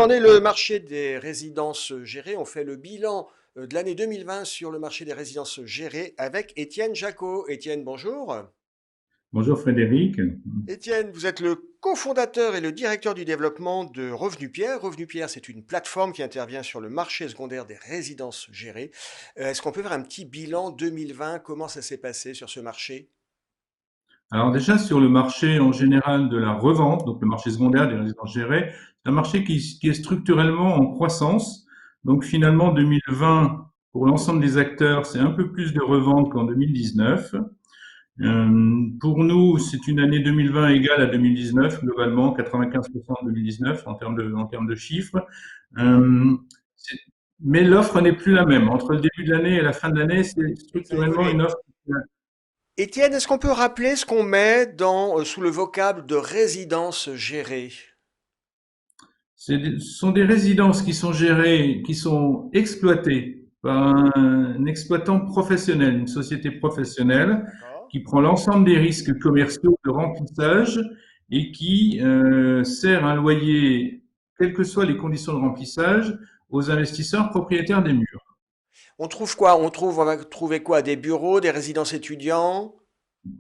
en est le marché des résidences gérées? On fait le bilan de l'année 2020 sur le marché des résidences gérées avec Étienne Jacot. Étienne, bonjour. Bonjour Frédéric. Étienne, vous êtes le cofondateur et le directeur du développement de Revenu Pierre. Revenu Pierre, c'est une plateforme qui intervient sur le marché secondaire des résidences gérées. Est-ce qu'on peut faire un petit bilan 2020? Comment ça s'est passé sur ce marché? Alors déjà sur le marché en général de la revente, donc le marché secondaire des résidences gérées, c'est un marché qui est structurellement en croissance. Donc finalement 2020, pour l'ensemble des acteurs, c'est un peu plus de revente qu'en 2019. Pour nous, c'est une année 2020 égale à 2019, globalement 95% de 2019 en termes de chiffres. Euh, c'est- mais l'offre n'est plus la même. Entre le début de l'année et la fin de l'année, c'est Ça a structurellement une évolué. offre. Étienne, est-ce qu'on peut rappeler ce qu'on met sous le vocable de résidence gérée? Ce sont des résidences qui sont gérées, qui sont exploitées par un exploitant professionnel, une société professionnelle D'accord. qui prend l'ensemble des risques commerciaux de remplissage et qui sert un loyer, quelles que soient les conditions de remplissage, aux investisseurs propriétaires des murs. On trouve quoi? On va trouver quoi? Des bureaux, des résidences étudiants?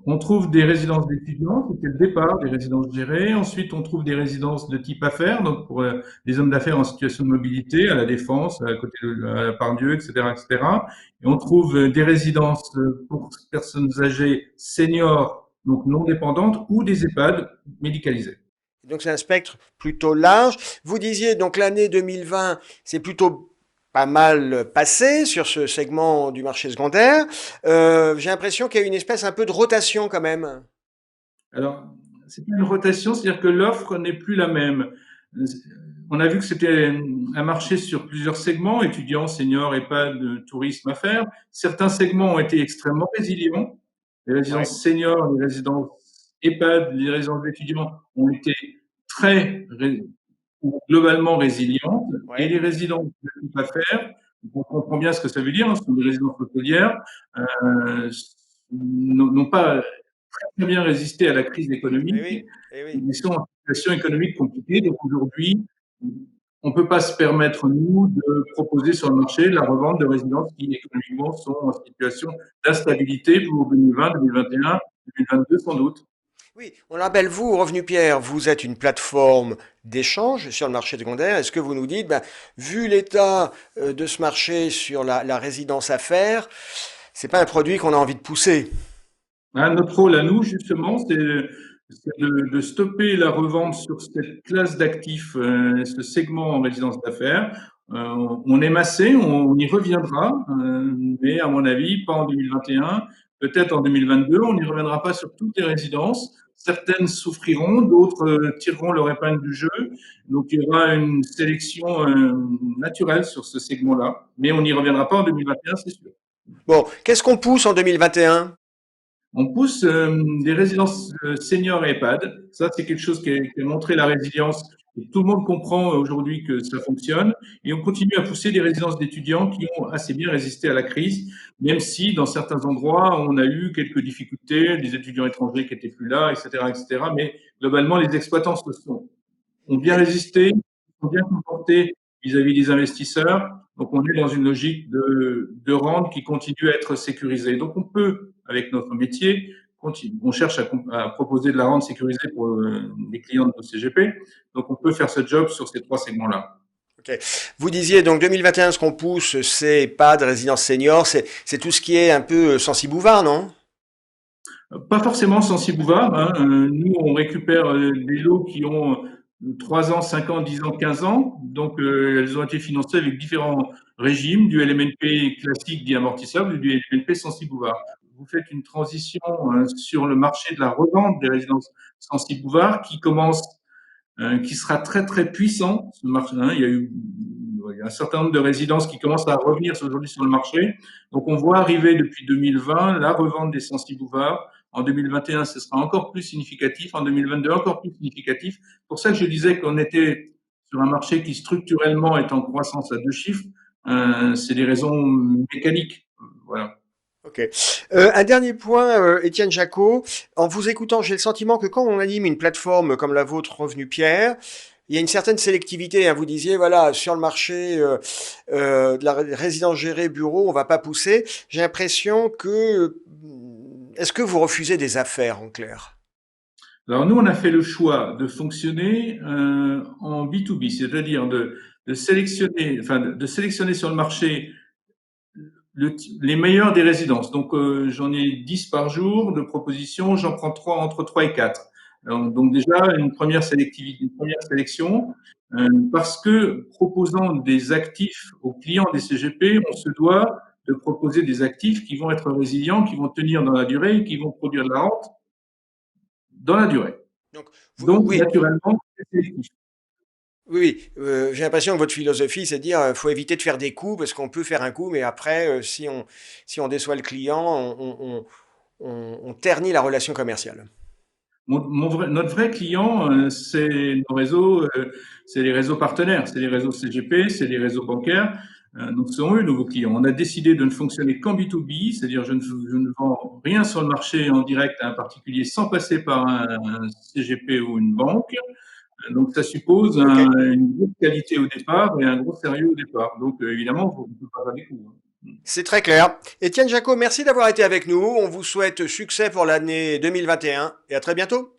On trouve des résidences d'étudiants, c'était le départ, des résidences gérées. Ensuite, on trouve des résidences de type affaires, donc pour les hommes d'affaires en situation de mobilité, à la Défense, à côté de à Pardieu, etc., etc. Et cetera. Et on trouve des résidences pour personnes âgées seniors, donc non dépendantes, ou des EHPAD médicalisés. Donc c'est un spectre plutôt large. Vous disiez donc l'année 2020, c'est plutôt pas mal passé sur ce segment du marché secondaire. J'ai l'impression qu'il y a une espèce un peu de rotation quand même. Alors, c'est pas une rotation, c'est-à-dire que l'offre n'est plus la même. On a vu que c'était un marché sur plusieurs segments, étudiants, seniors, EHPAD, tourisme, affaires. Certains segments ont été extrêmement résilients. Les Ouais, résidences seniors, les résidences EHPAD, les résidences d'étudiants ont été très, ou globalement résilientes. Et ouais. les résidences de type affaires, on comprend bien ce que ça veut dire, hein, ce sont des résidences hôtelières, n'ont pas très bien résisté à la crise Eh économique. oui, eh oui. Ils sont en situation économique compliquée. Donc aujourd'hui, on ne peut pas se permettre, nous, de proposer sur le marché la revente de résidences qui économiquement sont en situation d'instabilité pour 2020, 2021, 2022 sans doute. Oui, on l'appelle vous, Revenu Pierre, vous êtes une plateforme d'échange sur le marché secondaire. Est-ce que vous nous dites, ben, vu l'état de ce marché sur la résidence à faire, c'est pas un produit qu'on a envie de pousser? Hein, notre rôle à nous, justement, c'est de stopper la revente sur cette classe d'actifs, ce segment en résidence d'affaires. On est massé, on y reviendra, mais à mon avis, pas en 2021, peut-être en 2022. On n'y reviendra pas sur toutes les résidences. Certaines souffriront, d'autres tireront leur épingle du jeu. Donc il y aura une sélection naturelle sur ce segment-là, mais on n'y reviendra pas en 2021, c'est sûr. Bon, qu'est-ce qu'on pousse en 2021? On pousse des résidences seniors et EHPAD. Ça, c'est quelque chose qui a montré la résilience. Et tout le monde comprend aujourd'hui que ça fonctionne. Et on continue à pousser des résidences d'étudiants qui ont assez bien résisté à la crise, même si dans certains endroits, on a eu quelques difficultés, des étudiants étrangers qui étaient plus là, etc., etc. Mais globalement, les exploitants ont bien Et, résisté, ont bien comporté vis-à-vis des investisseurs. Donc, on est dans une logique de rente qui continue à être sécurisée. Donc, on peut, avec notre métier, on cherche à proposer de la rente sécurisée pour les clients de nos CGP. Donc, on peut faire ce job sur ces trois segments-là. ok. Vous disiez donc 2021, ce qu'on pousse, c'est pas de résidence senior, c'est tout ce qui est un peu Censi-Bouvard, non? Pas forcément Censi-Bouvard, hein. Nous, on récupère des lots qui ont 3 ans, 5 ans, 10 ans, 15 ans. Donc, elles ont été financées avec différents régimes, du LMNP classique dit amortissable et du LMNP Censi-Bouvard. Vous faites une transition sur le marché de la revente des résidences Censi-Bouvard qui sera très très puissant. Ce marché, hein. Il y a un certain nombre de résidences qui commencent à revenir aujourd'hui sur le marché. Donc on voit arriver depuis 2020 la revente des Sensi Bouvard. En 2021, ce sera encore plus significatif. En 2022, encore plus significatif. C'est pour ça que je disais qu'on était sur un marché qui structurellement est en croissance à deux chiffres. C'est des raisons mécaniques. Voilà. Ok. Un dernier point, Étienne Jacot. En vous écoutant, j'ai le sentiment que quand on anime une plateforme comme la vôtre, Revenu Pierre, Il y a une certaine sélectivité, hein. Vous disiez, voilà, sur le marché de la résidence gérée bureau, on va pas pousser. J'ai l'impression que... Est-ce que vous refusez des affaires, en clair? Alors nous, on a fait le choix de fonctionner en B2B, c'est-à-dire de sélectionner, enfin de sélectionner sur le marché les meilleurs des résidences. Donc j'en ai 10 par jour de propositions, j'en prends 3 entre 3 et 4. Alors, donc déjà une première sélectivité, une première sélection, parce que proposant des actifs aux clients des CGP, on se doit de proposer des actifs qui vont être résilients, qui vont tenir dans la durée et qui vont produire de la rente dans la durée. Donc, Donc, oui, naturellement, c'est sélectif. oui, oui. J'ai l'impression que votre philosophie, c'est de dire, faut éviter de faire des coups parce qu'on peut faire un coup, mais après, si on déçoit le client, on ternit la relation commerciale. Notre vrai client, c'est nos réseaux, c'est les réseaux partenaires, c'est les réseaux CGP, c'est les réseaux bancaires. Donc, ce sont eux nos clients. On a décidé de ne fonctionner qu'en B2B, c'est-à-dire je ne vends rien sur le marché en direct à un particulier sans passer par un CGP ou une banque. Donc, ça suppose Ok. une grosse qualité au départ et un gros sérieux au départ. Donc, évidemment, on ne peut pas faire des coups, hein. C'est très clair. Étienne Jacot, merci d'avoir été avec nous. On vous souhaite succès pour l'année 2021 et à très bientôt.